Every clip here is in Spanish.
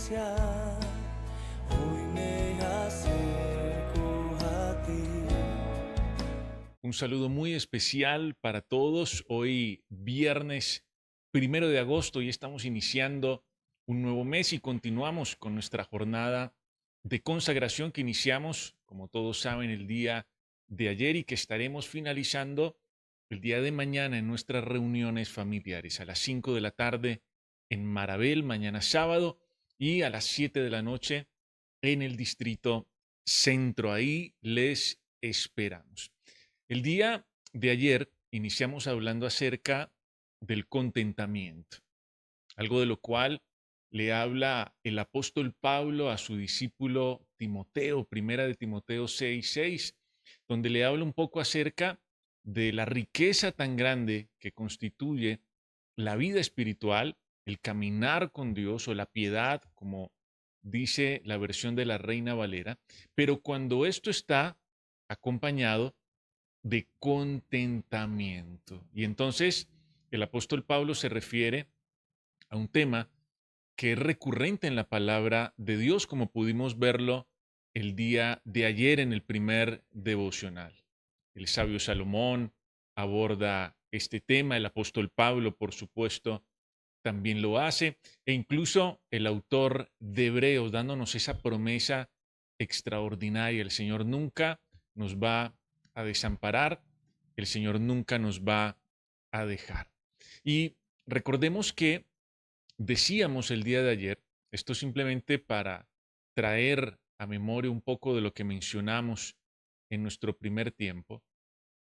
anunciar, hoy me acerco a ti. Un saludo muy especial para todos. Hoy viernes 1 de agosto y estamos iniciando un nuevo mes y continuamos con nuestra jornada de consagración que iniciamos, como todos saben, el día de ayer y que estaremos finalizando el día de mañana en nuestras reuniones familiares a las 5 de la tarde en Marabel, mañana sábado, y a las 7 de la noche en el distrito centro. Ahí les esperamos. El día de ayer iniciamos hablando acerca del contentamiento, algo de lo cual le habla el apóstol Pablo a su discípulo Timoteo, primera de Timoteo 6:6, donde le habla un poco acerca de la riqueza tan grande que constituye la vida espiritual, el caminar con Dios o la piedad, como dice la versión de la Reina Valera, pero cuando esto está acompañado de contentamiento. Y entonces el apóstol Pablo se refiere a un tema que es recurrente en la palabra de Dios, como pudimos verlo el día de ayer en el primer devocional. El sabio Salomón aborda este tema, el apóstol Pablo, por supuesto, también lo hace, e incluso el autor de Hebreos dándonos esa promesa extraordinaria. El Señor nunca nos va a desamparar, el Señor nunca nos va a dejar. Y recordemos que decíamos el día de ayer, esto simplemente para traer a memoria un poco de lo que mencionamos en nuestro primer tiempo,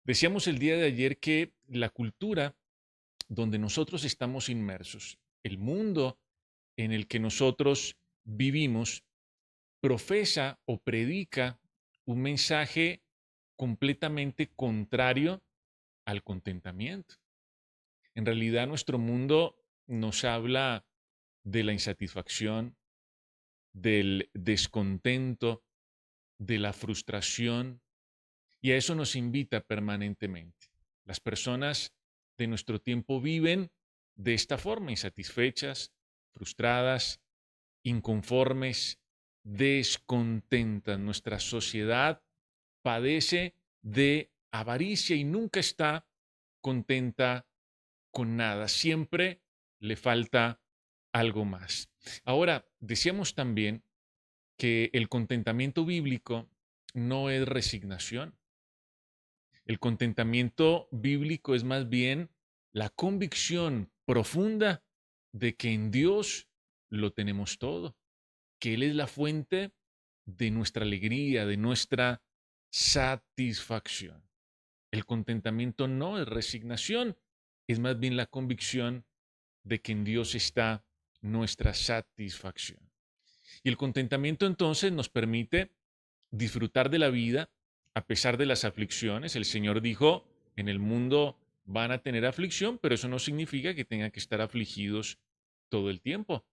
decíamos el día de ayer que la cultura donde nosotros estamos inmersos, el mundo en el que nosotros vivimos, profesa o predica un mensaje completamente contrario al contentamiento. En realidad nuestro mundo nos habla de la insatisfacción, del descontento, de la frustración, y a eso nos invita permanentemente. Las personas de nuestro tiempo viven de esta forma, insatisfechas, frustradas, inconformes, descontentas. Nuestra sociedad padece de avaricia y nunca está contenta con nada. Siempre le falta algo más. Ahora, decíamos también que el contentamiento bíblico no es resignación. El contentamiento bíblico es más bien la convicción profunda de que en Dios lo tenemos todo, que Él es la fuente de nuestra alegría, de nuestra satisfacción. El contentamiento no es resignación, es más bien la convicción de que en Dios está nuestra satisfacción. Y el contentamiento entonces nos permite disfrutar de la vida a pesar de las aflicciones. El Señor dijo, en el mundo van a tener aflicción, pero eso no significa que tengan que estar afligidos todo el tiempo.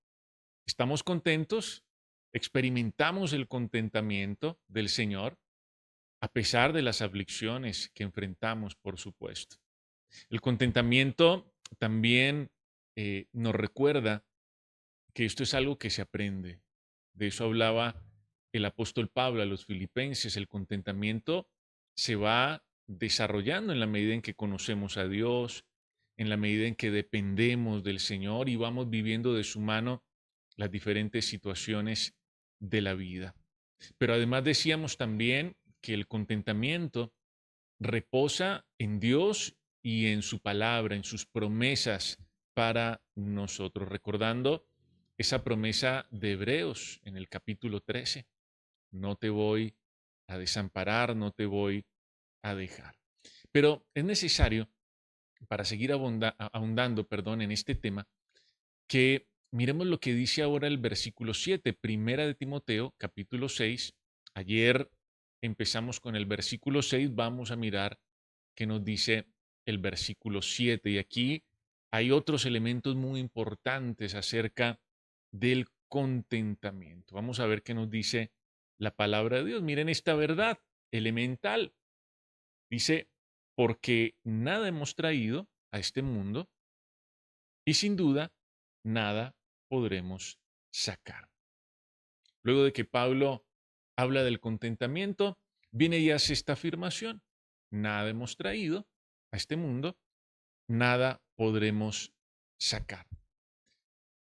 Estamos contentos, experimentamos el contentamiento del Señor a pesar de las aflicciones que enfrentamos, por supuesto. El contentamiento también nos recuerda que esto es algo que se aprende. De eso hablaba el apóstol Pablo a los filipenses. El contentamiento se va desarrollando en la medida en que conocemos a Dios, en la medida en que dependemos del Señor y vamos viviendo de su mano las diferentes situaciones de la vida. Pero además decíamos también que el contentamiento reposa en Dios y en su palabra, en sus promesas para nosotros, recordando esa promesa de Hebreos en el capítulo 13. No te voy a desamparar, no te voy a dejar. Pero es necesario, para seguir ahondando, en este tema, que miremos lo que dice ahora el versículo 7, primera de Timoteo, capítulo 6. Ayer empezamos con el versículo 6, vamos a mirar qué nos dice el versículo 7. Y aquí hay otros elementos muy importantes acerca del contentamiento. Vamos a ver qué nos dice la palabra de Dios. Miren esta verdad elemental. Dice, porque nada hemos traído a este mundo y sin duda nada podremos sacar. Luego de que Pablo habla del contentamiento, viene y hace esta afirmación: nada hemos traído a este mundo, nada podremos sacar.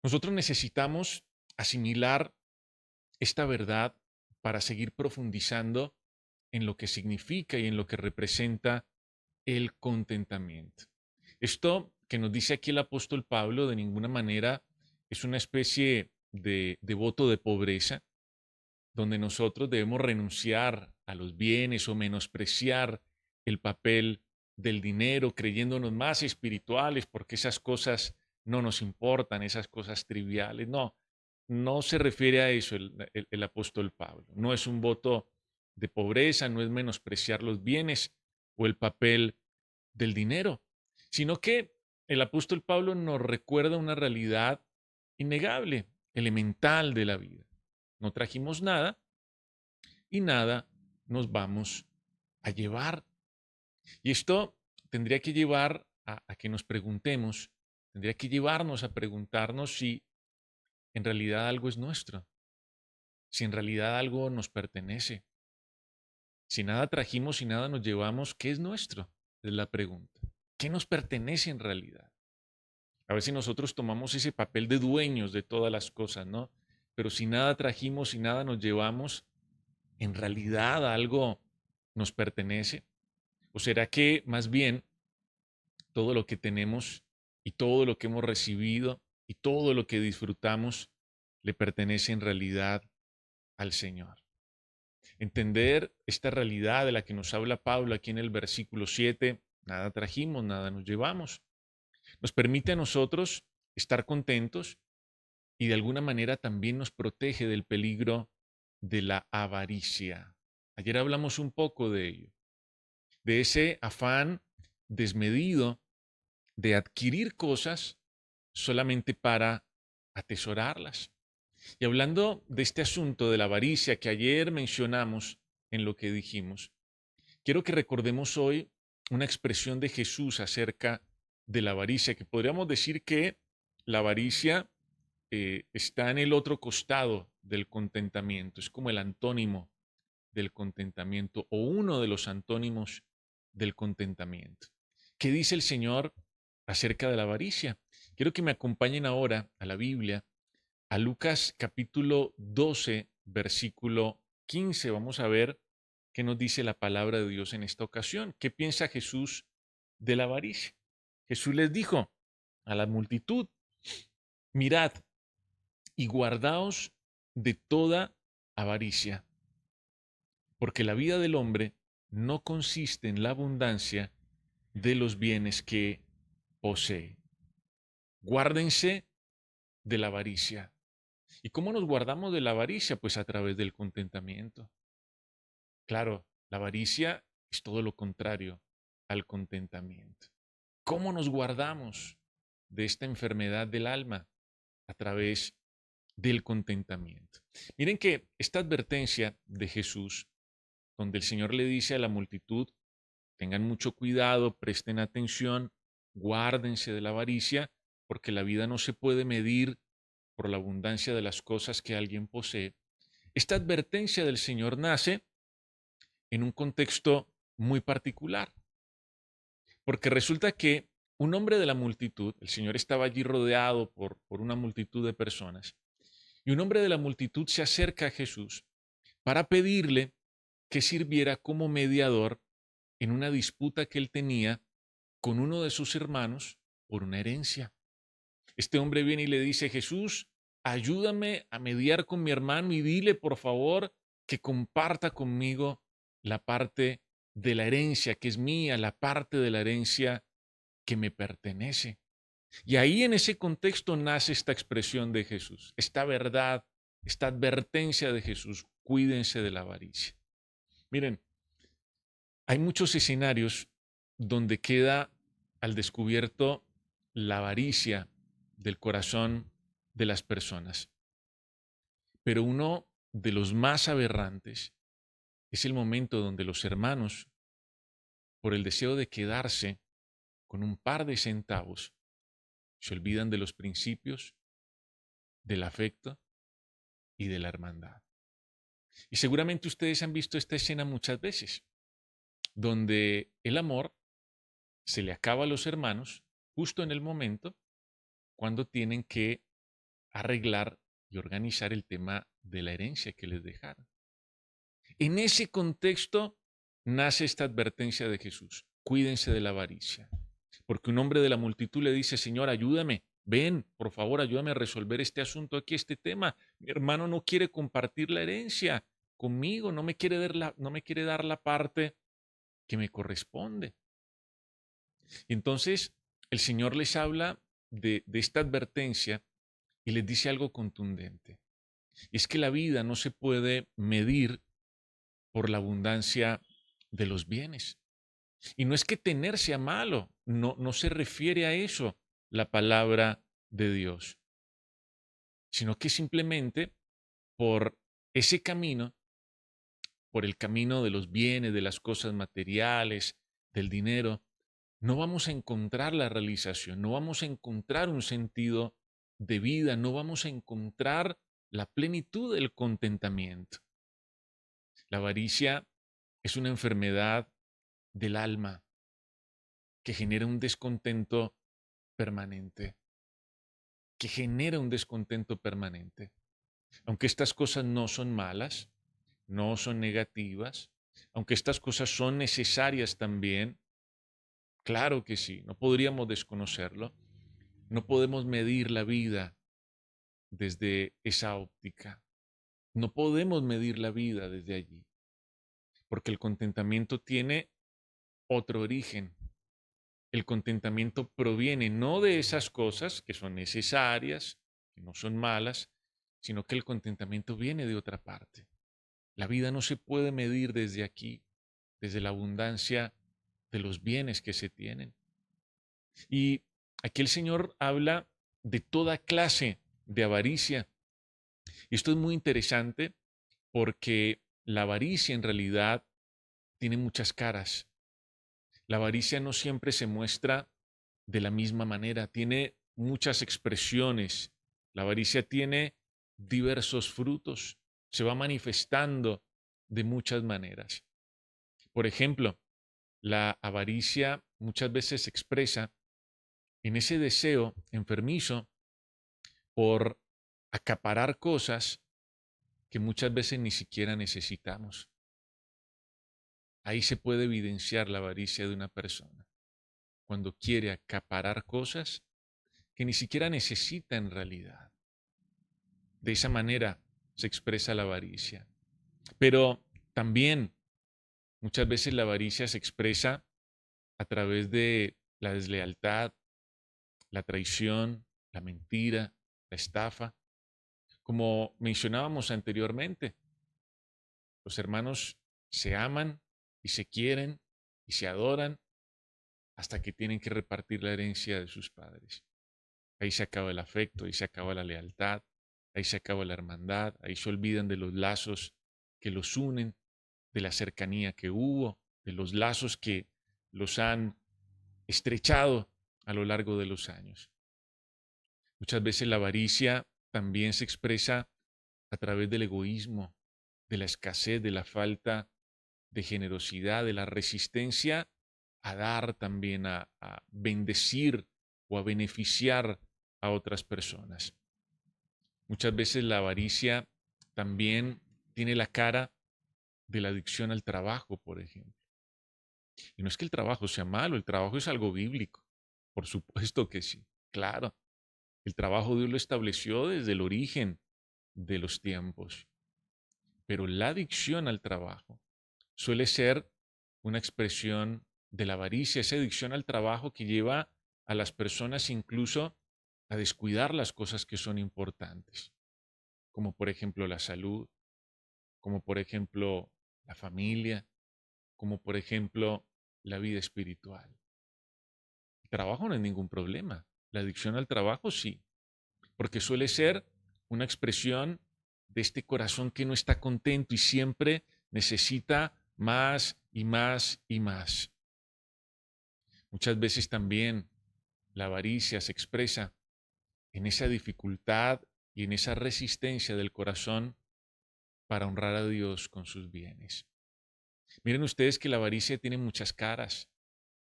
Nosotros necesitamos asimilar esta verdad para seguir profundizando en lo que significa y en lo que representa el contentamiento. Esto que nos dice aquí el apóstol Pablo de ninguna manera es una especie de voto de pobreza, donde nosotros debemos renunciar a los bienes o menospreciar el papel del dinero, creyéndonos más espirituales porque esas cosas no nos importan, esas cosas triviales. No, no se refiere a eso el apóstol Pablo. No es un voto de pobreza, no es menospreciar los bienes o el papel del dinero, sino que el apóstol Pablo nos recuerda una realidad innegable, elemental de la vida. No trajimos nada y nada nos vamos a llevar. Y esto tendría que llevar a que nos preguntemos, tendría que llevarnos a preguntarnos si en realidad algo es nuestro, si en realidad algo nos pertenece. Si nada trajimos y nada nos llevamos, ¿qué es nuestro? Es la pregunta. ¿Qué nos pertenece en realidad? A veces nosotros tomamos ese papel de dueños de todas las cosas, ¿no? Pero si nada trajimos y nada nos llevamos, ¿en realidad algo nos pertenece? ¿O será que más bien todo lo que tenemos y todo lo que hemos recibido y todo lo que disfrutamos le pertenece en realidad al Señor? Entender esta realidad de la que nos habla Pablo aquí en el versículo 7, nada trajimos, nada nos llevamos, nos permite a nosotros estar contentos y de alguna manera también nos protege del peligro de la avaricia. Ayer hablamos un poco de ello, de ese afán desmedido de adquirir cosas solamente para atesorarlas. Y hablando de este asunto de la avaricia que ayer mencionamos en lo que dijimos, quiero que recordemos hoy una expresión de Jesús acerca de la avaricia, que podríamos decir que la avaricia está en el otro costado del contentamiento, es como el antónimo del contentamiento o uno de los antónimos del contentamiento. ¿Qué dice el Señor acerca de la avaricia? Quiero que me acompañen ahora a la Biblia, a Lucas capítulo 12, versículo 15. Vamos a ver qué nos dice la palabra de Dios en esta ocasión. ¿Qué piensa Jesús de la avaricia? Jesús les dijo a la multitud: mirad y guardaos de toda avaricia, porque la vida del hombre no consiste en la abundancia de los bienes que posee. Guárdense de la avaricia. ¿Y cómo nos guardamos de la avaricia? Pues a través del contentamiento. Claro, la avaricia es todo lo contrario al contentamiento. ¿Cómo nos guardamos de esta enfermedad del alma? A través del contentamiento. Miren que esta advertencia de Jesús, donde el Señor le dice a la multitud: tengan mucho cuidado, presten atención, guárdense de la avaricia, porque la vida no se puede medir por la abundancia de las cosas que alguien posee. Esta advertencia del Señor nace en un contexto muy particular, porque resulta que un hombre de la multitud, el Señor estaba allí rodeado por una multitud de personas, y un hombre de la multitud se acerca a Jesús para pedirle que sirviera como mediador en una disputa que él tenía con uno de sus hermanos por una herencia. Este hombre viene y le dice: Jesús, ayúdame a mediar con mi hermano y dile, por favor, que comparta conmigo la parte de la herencia que es mía, la parte de la herencia que me pertenece. Y ahí en ese contexto nace esta expresión de Jesús, esta verdad, esta advertencia de Jesús: cuídense de la avaricia. Miren, hay muchos escenarios donde queda al descubierto la avaricia del corazón de las personas, pero uno de los más aberrantes es el momento donde los hermanos, por el deseo de quedarse con un par de centavos, se olvidan de los principios, del afecto y de la hermandad. Y seguramente ustedes han visto esta escena muchas veces, donde el amor se le acaba a los hermanos justo en el momento cuando tienen que arreglar y organizar el tema de la herencia que les dejaron. En ese contexto nace esta advertencia de Jesús: cuídense de la avaricia, porque un hombre de la multitud le dice: Señor, ayúdame, ven, por favor, ayúdame a resolver este asunto aquí, este tema. Mi hermano no quiere compartir la herencia conmigo, no me quiere dar la parte que me corresponde. Entonces, el Señor les habla de esta advertencia y les dice algo contundente. Es que la vida no se puede medir por la abundancia de los bienes. Y no es que tener sea malo, no se refiere a eso la palabra de Dios, sino que simplemente por ese camino, por el camino de los bienes, de las cosas materiales, del dinero, no vamos a encontrar la realización, no vamos a encontrar un sentido de vida, no vamos a encontrar la plenitud del contentamiento. La avaricia es una enfermedad del alma que genera un descontento permanente, que genera un descontento permanente. Aunque estas cosas no son malas, no son negativas, aunque estas cosas son necesarias también, claro que sí, no podríamos desconocerlo, no podemos medir la vida desde esa óptica, no podemos medir la vida desde allí, porque el contentamiento tiene otro origen. El contentamiento proviene no de esas cosas que son necesarias, que no son malas, sino que el contentamiento viene de otra parte. La vida no se puede medir desde aquí, desde la abundancia de los bienes que se tienen. Y aquí el Señor habla de toda clase de avaricia. Y esto es muy interesante porque la avaricia en realidad tiene muchas caras. La avaricia no siempre se muestra de la misma manera, tiene muchas expresiones. La avaricia tiene diversos frutos, se va manifestando de muchas maneras. Por ejemplo, la avaricia muchas veces se expresa en ese deseo enfermizo por acaparar cosas que muchas veces ni siquiera necesitamos. Ahí se puede evidenciar la avaricia de una persona, cuando quiere acaparar cosas que ni siquiera necesita en realidad. De esa manera se expresa la avaricia. Pero también muchas veces la avaricia se expresa a través de la deslealtad, la traición, la mentira, la estafa. Como mencionábamos anteriormente, los hermanos se aman y se quieren y se adoran hasta que tienen que repartir la herencia de sus padres. Ahí se acaba el afecto, ahí se acaba la lealtad, ahí se acaba la hermandad, ahí se olvidan de los lazos que los unen, de la cercanía que hubo, de los lazos que los han estrechado a lo largo de los años. Muchas veces la avaricia también se expresa a través del egoísmo, de la escasez, de la falta de generosidad, de la resistencia a dar también, a bendecir o a beneficiar a otras personas. Muchas veces la avaricia también tiene la cara de la adicción al trabajo, por ejemplo. Y no es que el trabajo sea malo, el trabajo es algo bíblico. Por supuesto que sí, claro. El trabajo Dios lo estableció desde el origen de los tiempos. Pero la adicción al trabajo suele ser una expresión de la avaricia, esa adicción al trabajo que lleva a las personas incluso a descuidar las cosas que son importantes, como por ejemplo la salud, como por ejemplo la familia, como por ejemplo la vida espiritual. El trabajo no es ningún problema, la adicción al trabajo sí, porque suele ser una expresión de este corazón que no está contento y siempre necesita más y más y más. Muchas veces también la avaricia se expresa en esa dificultad y en esa resistencia del corazón para honrar a Dios con sus bienes. Miren ustedes que la avaricia tiene muchas caras,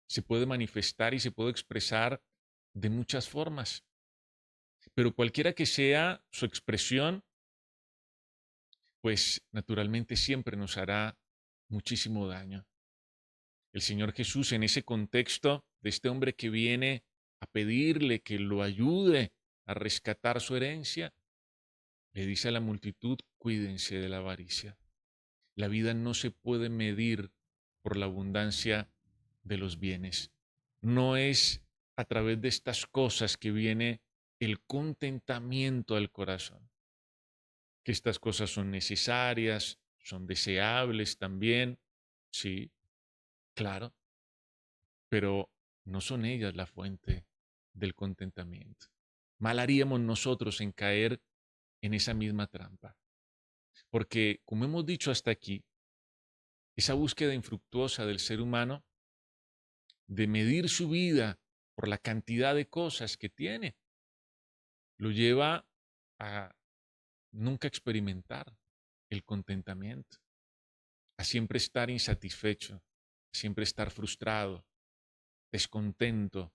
se puede manifestar y se puede expresar de muchas formas, pero cualquiera que sea su expresión, pues naturalmente siempre nos hará muchísimo daño. El Señor Jesús en ese contexto de este hombre que viene a pedirle que lo ayude a rescatar su herencia, le dice a la multitud, cuídense de la avaricia. La vida no se puede medir por la abundancia de los bienes. No es a través de estas cosas que viene el contentamiento al corazón. Que estas cosas son necesarias, son deseables también, sí, claro, pero no son ellas la fuente del contentamiento. Mal haríamos nosotros en caer en esa misma trampa, porque como hemos dicho hasta aquí, esa búsqueda infructuosa del ser humano de medir su vida por la cantidad de cosas que tiene, lo lleva a nunca experimentar el contentamiento, a siempre estar insatisfecho, siempre estar frustrado, descontento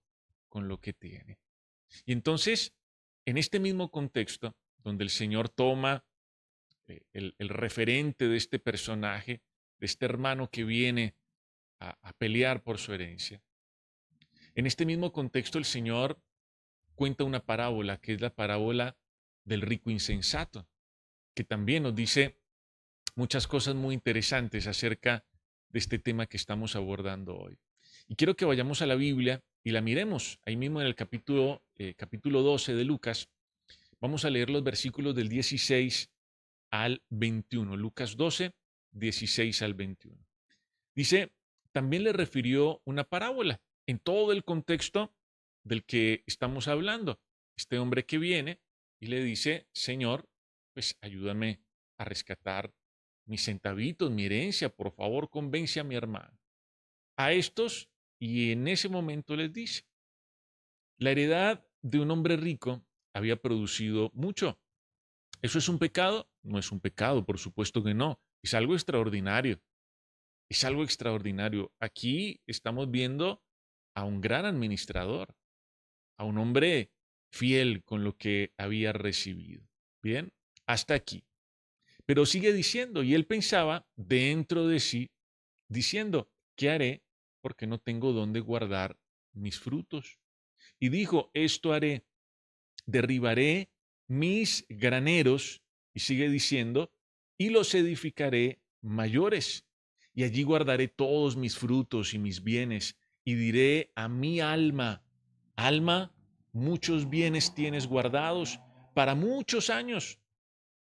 con lo que tiene. Y entonces, en este mismo contexto, donde el Señor toma el referente de este personaje, de este hermano que viene a pelear por su herencia, en este mismo contexto el Señor cuenta una parábola, que es la parábola del rico insensato, que también nos dice muchas cosas muy interesantes acerca de este tema que estamos abordando hoy. Y quiero que vayamos a la Biblia y la miremos ahí mismo en el capítulo 12 de Lucas. Vamos a leer los versículos del 16 al 21. Lucas 12, 16 al 21. Dice, también le refirió una parábola en todo el contexto del que estamos hablando. Este hombre que viene y le dice, Señor, pues ayúdame a rescatar mis centavitos, mi herencia, por favor, convence a mi hermano. A estos, y en ese momento les dice, la heredad de un hombre rico había producido mucho. ¿Eso es un pecado? No es un pecado, por supuesto que no. Es algo extraordinario. Es algo extraordinario. Aquí estamos viendo a un gran administrador, a un hombre fiel con lo que había recibido. Bien, hasta aquí. Pero sigue diciendo, y él pensaba dentro de sí, diciendo, ¿qué haré? Porque no tengo dónde guardar mis frutos. Y dijo, esto haré, derribaré mis graneros, y sigue diciendo, y los edificaré mayores, y allí guardaré todos mis frutos y mis bienes, y diré a mi alma, alma, muchos bienes tienes guardados para muchos años,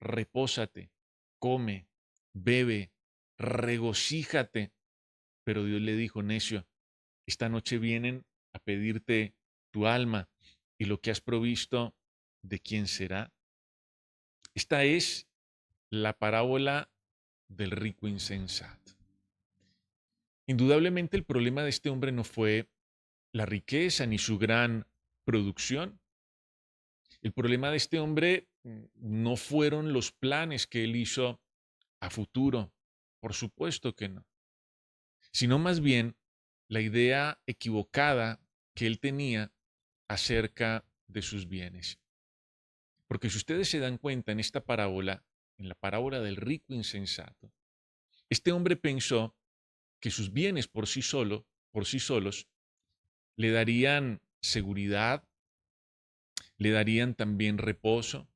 repósate, come, bebe, regocíjate. Pero Dios le dijo, necio, esta noche vienen a pedirte tu alma y lo que has provisto, ¿de quién será? Esta es la parábola del rico insensato. Indudablemente el problema de este hombre no fue la riqueza ni su gran producción. El problema de este hombre no fueron los planes que él hizo a futuro, por supuesto que no, sino más bien la idea equivocada que él tenía acerca de sus bienes. Porque si ustedes se dan cuenta en esta parábola, en la parábola del rico insensato, este hombre pensó que sus bienes por sí solos, le darían seguridad, le darían también reposo,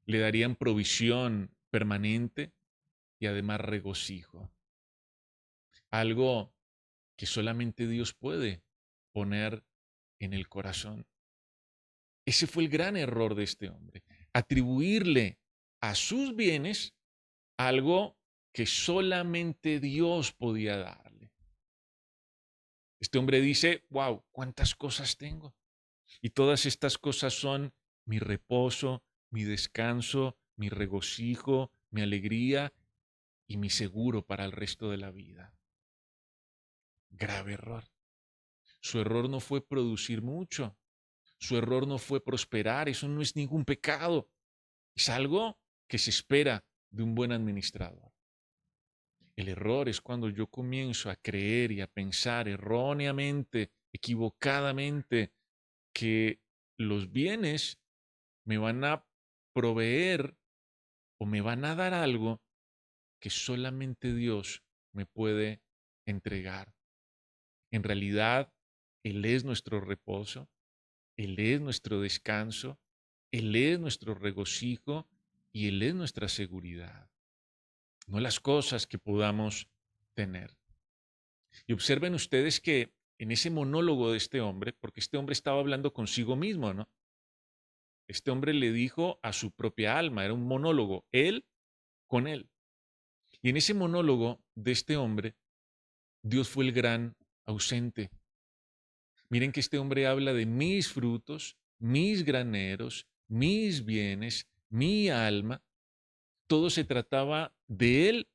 le darían provisión permanente y además regocijo. Algo que solamente Dios puede poner en el corazón. Ese fue el gran error de este hombre, atribuirle a sus bienes algo que solamente Dios podía darle. Este hombre dice, wow, ¿cuántas cosas tengo? Y todas estas cosas son mi reposo, mi descanso, mi regocijo, mi alegría y mi seguro para el resto de la vida. Grave error. Su error no fue producir mucho. Su error no fue prosperar. Eso no es ningún pecado. Es algo que se espera de un buen administrador. El error es cuando yo comienzo a creer y a pensar erróneamente, equivocadamente, que los bienes me van a proveer o me van a dar algo que solamente Dios me puede entregar. En realidad, Él es nuestro reposo, Él es nuestro descanso, Él es nuestro regocijo y Él es nuestra seguridad, no las cosas que podamos tener. Y observen ustedes que en ese monólogo de este hombre, porque este hombre estaba hablando consigo mismo, ¿no? Este hombre le dijo a su propia alma, era un monólogo, él con él. Y en ese monólogo de este hombre, Dios fue el gran ausente. Miren que este hombre habla de mis frutos, mis graneros, mis bienes, mi alma. Todo se trataba de él,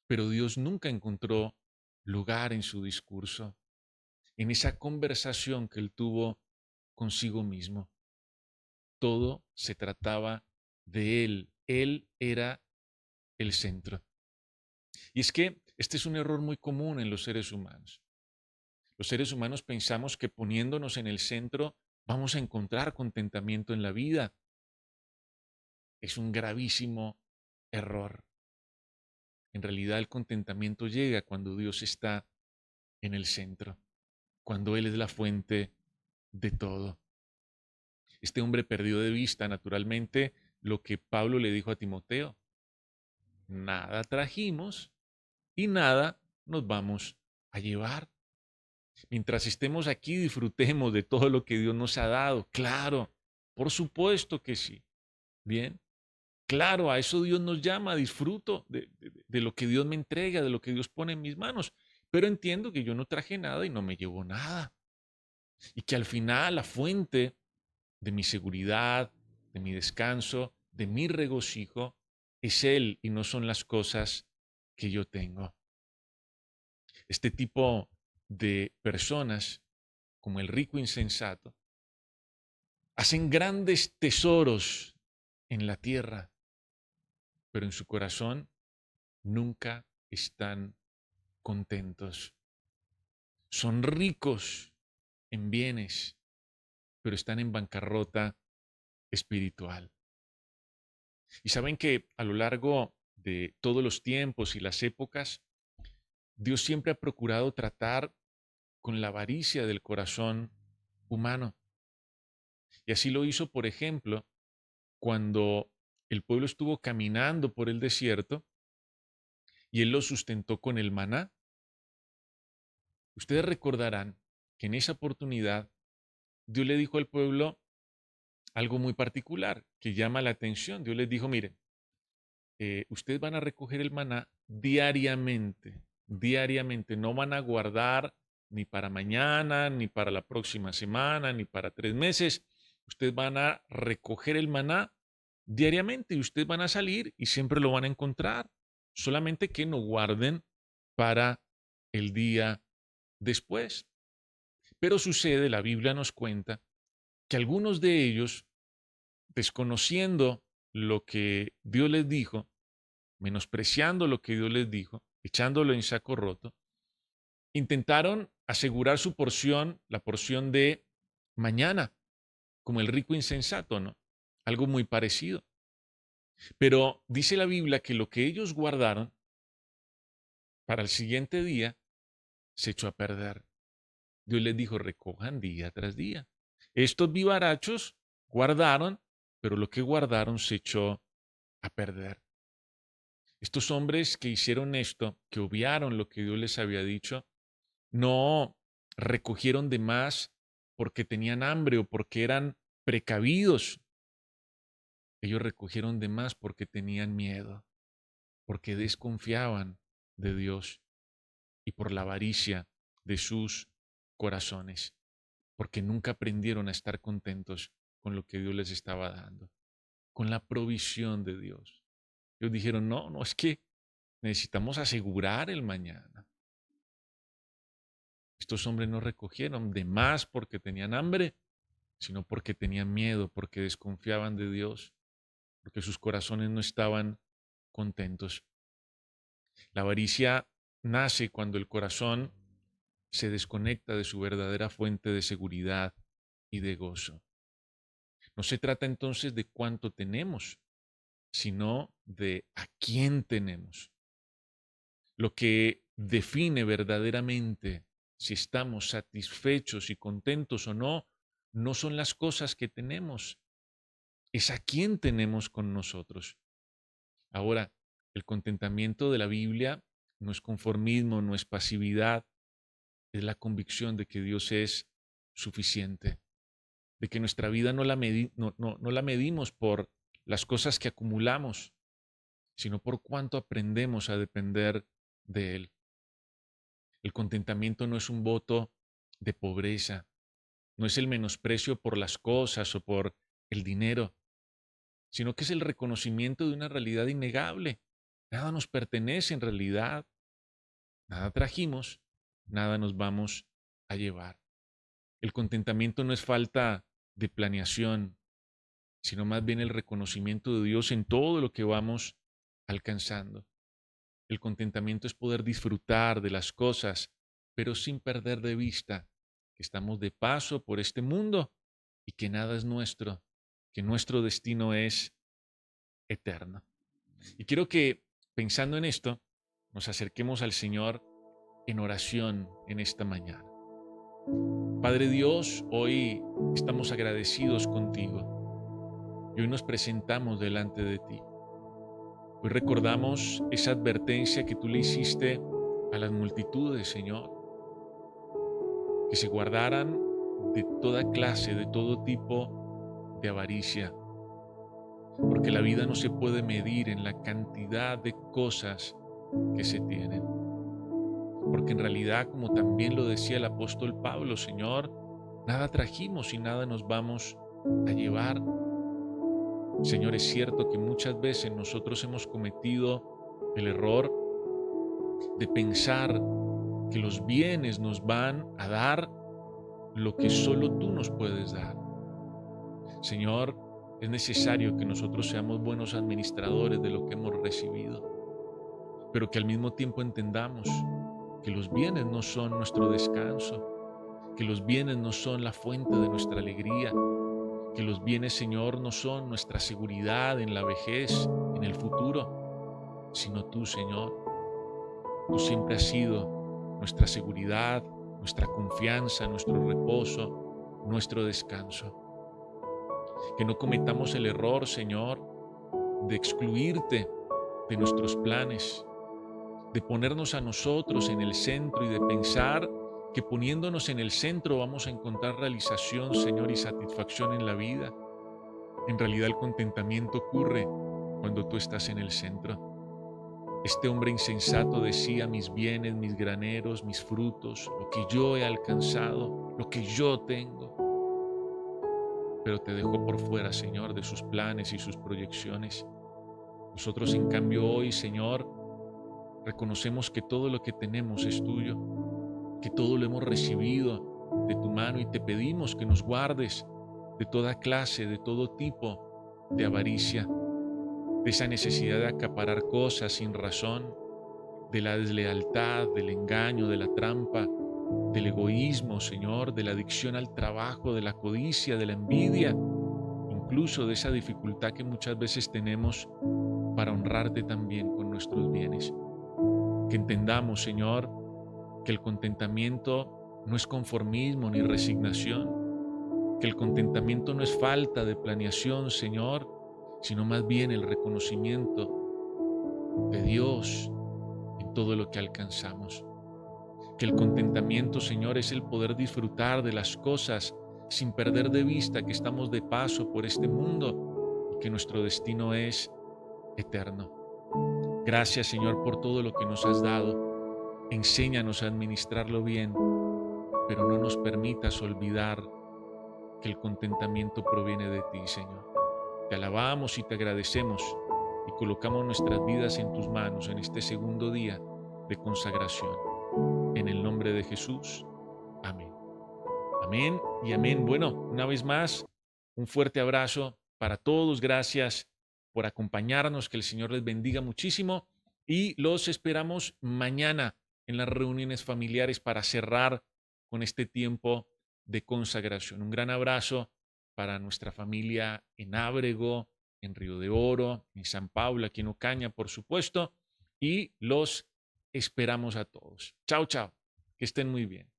pero Dios nunca encontró lugar en su discurso, en esa conversación que él tuvo consigo mismo. Todo se trataba de él. Él era el centro. Y es que este es un error muy común en los seres humanos. Los seres humanos pensamos que poniéndonos en el centro vamos a encontrar contentamiento en la vida. Es un gravísimo error. En realidad el contentamiento llega cuando Dios está en el centro, cuando Él es la fuente de todo. Este hombre perdió de vista, naturalmente, lo que Pablo le dijo a Timoteo. Nada trajimos y nada nos vamos a llevar. Mientras estemos aquí, disfrutemos de todo lo que Dios nos ha dado. Claro, por supuesto que sí. Bien, claro, a eso Dios nos llama, disfruto de lo que Dios me entrega, de lo que Dios pone en mis manos. Pero entiendo que yo no traje nada y no me llevo nada. Y que al final la fuente de mi seguridad, de mi descanso, de mi regocijo, es Él y no son las cosas que yo tengo. Este tipo de personas, como el rico insensato, hacen grandes tesoros en la tierra, pero en su corazón nunca están contentos. Son ricos en bienes, pero están en bancarrota espiritual. Y saben que a lo largo de todos los tiempos y las épocas, Dios siempre ha procurado tratar con la avaricia del corazón humano. Y así lo hizo, por ejemplo, cuando el pueblo estuvo caminando por el desierto y Él lo sustentó con el maná. Ustedes recordarán que en esa oportunidad Dios le dijo al pueblo algo muy particular que llama la atención. Dios les dijo, miren, ustedes van a recoger el maná diariamente, diariamente, no van a guardar ni para mañana, ni para la próxima semana, ni para 3 meses. Ustedes van a recoger el maná diariamente y ustedes van a salir y siempre lo van a encontrar. Solamente que no guarden para el día después. Pero sucede, la Biblia nos cuenta, que algunos de ellos, desconociendo lo que Dios les dijo, menospreciando lo que Dios les dijo, echándolo en saco roto, intentaron asegurar su porción, la porción de mañana, como el rico insensato, ¿no? Algo muy parecido. Pero dice la Biblia que lo que ellos guardaron para el siguiente día se echó a perder. Dios les dijo, recojan día tras día. Estos vivarachos guardaron, pero lo que guardaron se echó a perder. Estos hombres que hicieron esto, que obviaron lo que Dios les había dicho, no recogieron de más porque tenían hambre o porque eran precavidos. Ellos recogieron de más porque tenían miedo, porque desconfiaban de Dios y por la avaricia de sus corazones, porque nunca aprendieron a estar contentos con lo que Dios les estaba dando, con la provisión de Dios. Ellos dijeron, no, no, es que necesitamos asegurar el mañana. Estos hombres no recogieron de más porque tenían hambre, sino porque tenían miedo, porque desconfiaban de Dios, porque sus corazones no estaban contentos. La avaricia nace cuando el corazón se desconecta de su verdadera fuente de seguridad y de gozo. No se trata entonces de cuánto tenemos, sino de a quién tenemos. Lo que define verdaderamente si estamos satisfechos y contentos o no, no son las cosas que tenemos, es a quién tenemos con nosotros. Ahora, el contentamiento de la Biblia no es conformismo, no es pasividad, es la convicción de que Dios es suficiente, de que nuestra vida no la medimos por las cosas que acumulamos, sino por cuánto aprendemos a depender de Él. El contentamiento no es un voto de pobreza, no es el menosprecio por las cosas o por el dinero, sino que es el reconocimiento de una realidad innegable. Nada nos pertenece en realidad, nada trajimos, nada nos vamos a llevar. El contentamiento no es falta de planeación, sino más bien el reconocimiento de Dios en todo lo que vamos alcanzando. El contentamiento es poder disfrutar de las cosas, pero sin perder de vista que estamos de paso por este mundo y que nada es nuestro, que nuestro destino es eterno. Y quiero que, pensando en esto, nos acerquemos al Señor en oración en esta mañana. Padre Dios, hoy estamos agradecidos contigo y hoy nos presentamos delante de ti. Hoy recordamos esa advertencia que tú le hiciste a las multitudes, Señor, que se guardaran de toda clase, de todo tipo de avaricia, porque la vida no se puede medir en la cantidad de cosas que se tienen. Porque en realidad, como también lo decía el apóstol Pablo, Señor, nada trajimos y nada nos vamos a llevar. Señor, es cierto que muchas veces nosotros hemos cometido el error de pensar que los bienes nos van a dar lo que solo tú nos puedes dar. Señor, es necesario que nosotros seamos buenos administradores de lo que hemos recibido, pero que al mismo tiempo entendamos que los bienes no son nuestro descanso, que los bienes no son la fuente de nuestra alegría, que los bienes, Señor, no son nuestra seguridad en la vejez, en el futuro, sino tú, Señor. Tú siempre has sido nuestra seguridad, nuestra confianza, nuestro reposo, nuestro descanso. Que no cometamos el error, Señor, de excluirte de nuestros planes, de ponernos a nosotros en el centro y de pensar que poniéndonos en el centro vamos a encontrar realización, Señor, y satisfacción en la vida. En realidad el contentamiento ocurre cuando tú estás en el centro. Este hombre insensato decía: mis bienes, mis graneros, mis frutos, lo que yo he alcanzado, lo que yo tengo. Pero te dejó por fuera, Señor, de sus planes y sus proyecciones. Nosotros, en cambio, hoy, Señor, reconocemos que todo lo que tenemos es tuyo, que todo lo hemos recibido de tu mano y te pedimos que nos guardes de toda clase, de todo tipo de avaricia, de esa necesidad de acaparar cosas sin razón, de la deslealtad, del engaño, de la trampa, del egoísmo, Señor, de la adicción al trabajo, de la codicia, de la envidia, incluso de esa dificultad que muchas veces tenemos para honrarte también con nuestros bienes. Que entendamos, Señor, que el contentamiento no es conformismo ni resignación, que el contentamiento no es falta de planeación, Señor, sino más bien el reconocimiento de Dios en todo lo que alcanzamos. Que el contentamiento, Señor, es el poder disfrutar de las cosas sin perder de vista que estamos de paso por este mundo y que nuestro destino es eterno. Gracias, Señor, por todo lo que nos has dado. Enséñanos a administrarlo bien, pero no nos permitas olvidar que el contentamiento proviene de ti, Señor. Te alabamos y te agradecemos y colocamos nuestras vidas en tus manos en este segundo día de consagración. En el nombre de Jesús. Amén. Amén y amén. Bueno, una vez más, un fuerte abrazo para todos. Gracias por acompañarnos, que el Señor les bendiga muchísimo y los esperamos mañana en las reuniones familiares para cerrar con este tiempo de consagración. Un gran abrazo para nuestra familia en Ábrego, en Río de Oro, en San Pablo, aquí en Ocaña, por supuesto, y los esperamos a todos. Chao, chao, que estén muy bien.